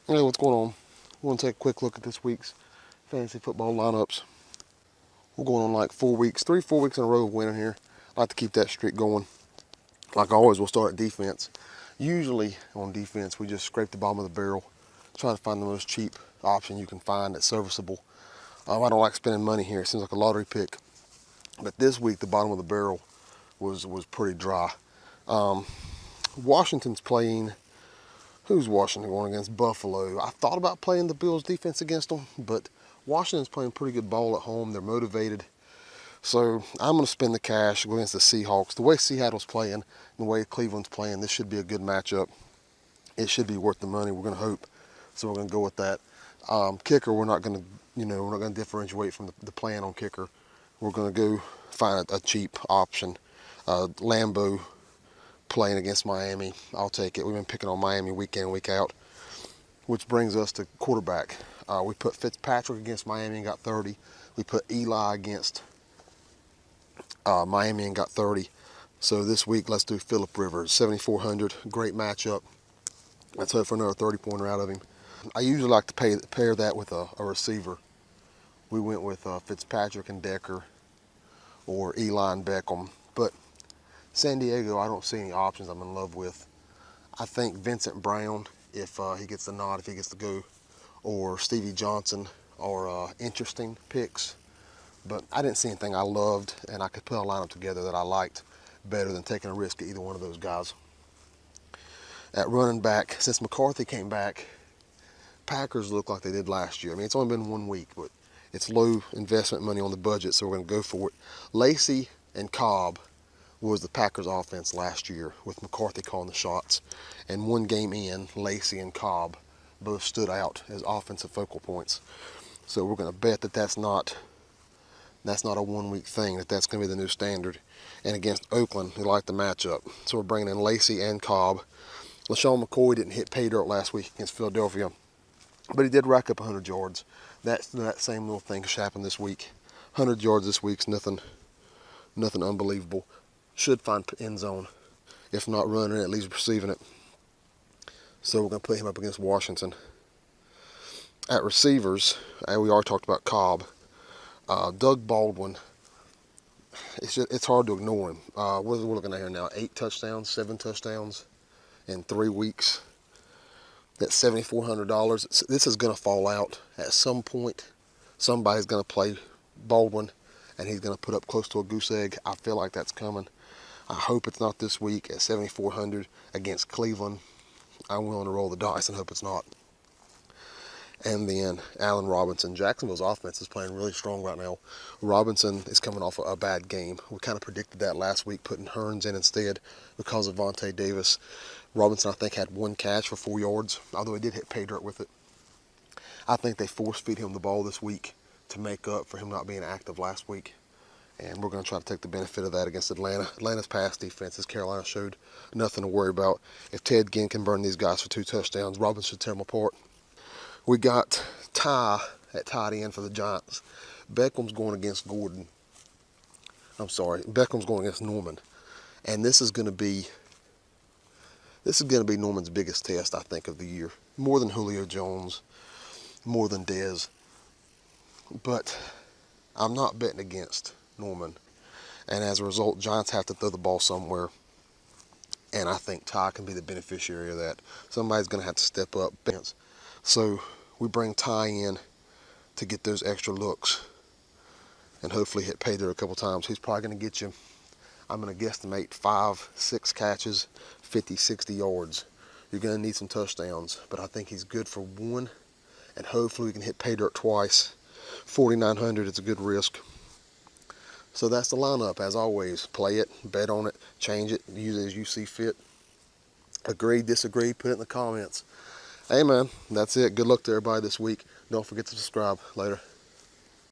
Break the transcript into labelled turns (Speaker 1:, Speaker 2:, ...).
Speaker 1: Hey, what's going on? We're going to take a quick look at this week's fantasy football lineups. We're going on like 4 weeks, 4 weeks in a row of winning here. I like to keep that streak going. Like always, we'll start at defense. Usually on defense, we just scrape the bottom of the barrel, try to find the most cheap option you can find that's serviceable. I don't like spending money here. It seems like a lottery pick. But this week, the bottom of the barrel was pretty dry. Washington's playing. Who's Washington going against? Buffalo. I thought about playing the Bills defense against them, but Washington's playing pretty good ball at home. They're motivated. So I'm going to spend the cash, go against the Seahawks. The way Seattle's playing and the way Cleveland's playing, this should be a good matchup. It should be worth the money, we're going to hope. So we're going to go with that. Kicker, we're not going to, we're not going to differentiate from the plan on kicker. We're going to go find a cheap option. Lambeau playing against Miami. I'll take it. We've been picking on Miami week in, week out. Which brings us to quarterback. We put Fitzpatrick against Miami and got 30. We put Eli against Miami and got 30. So this week, let's do Phillip Rivers, 7,400. Great matchup. Let's hope for another 30-pointer out of him. I usually like to pair that with a receiver. We went with Fitzpatrick and Decker or Eli and Beckham. But San Diego, I don't see any options I'm in love with. I think Vincent Brown, if he gets the nod, if he gets to go, or Stevie Johnson are interesting picks. But I didn't see anything I loved, and I could put a lineup together that I liked better than taking a risk at either one of those guys. At running back, since McCarthy came back, Packers look like they did last year. I mean, it's only been 1 week, but it's low investment money on the budget, so we're going to go for it. Lacey and Cobb was the Packers offense last year with McCarthy calling the shots. And 1 game in, Lacey and Cobb both stood out as offensive focal points. So we're going to bet that that's not a 1 week thing, that's going to be the new standard. And against Oakland, we like the matchup. So we're bringing in Lacey and Cobb. LaShawn McCoy didn't hit pay dirt last week against Philadelphia, but he did rack up 100 yards. That same little thing should happen this week. 100 yards this week's nothing unbelievable. Should find end zone. If not running it, at least receiving it. So we're going to put him up against Washington. At receivers, we already talked about Cobb. Doug Baldwin, it's hard to ignore him. What are we looking at here now? 8 touchdowns, 7 touchdowns in 3 weeks. That's $7,400. This is going to fall out at some point. Somebody's going to play Baldwin, and he's going to put up close to a goose egg. I feel like that's coming. I hope it's not this week at $7,400 against Cleveland. I'm willing to roll the dice and hope it's not. And then Allen Robinson. Jacksonville's offense is playing really strong right now. Robinson is coming off a bad game. We kind of predicted that last week, putting Hearns in instead because of Vontae Davis. Robinson, I think, had 1 catch for 4 yards, although he did hit pay dirt with it. I think they force-feed him the ball this week to make up for him not being active last week. And we're going to try to take the benefit of that against Atlanta. Atlanta's pass defense, as Carolina showed, nothing to worry about. If Ted Ginn can burn these guys for 2 touchdowns, Robinson should tear them apart. We got Ty at tight end for the Giants. Beckham's going against Gordon. Beckham's going against Norman. And this is going to be Norman's biggest test, I think, of the year. More than Julio Jones, more than Dez. But I'm not betting against Norman. And as a result, Giants have to throw the ball somewhere. And I think Ty can be the beneficiary of that. Somebody's going to have to step up. So we bring Ty in to get those extra looks and hopefully hit pay dirt a couple times. He's probably going to get you, I'm going to guesstimate 5-6 catches, 50-60 yards. You're going to need some touchdowns, but I think he's good for 1, and hopefully we can hit pay dirt twice. 4,900, it's a good risk. So that's the lineup. As always, play it, bet on it, change it, use it as you see fit. Agree, disagree, put it in the comments. Hey man, that's it. Good luck to everybody this week. Don't forget to subscribe. Later.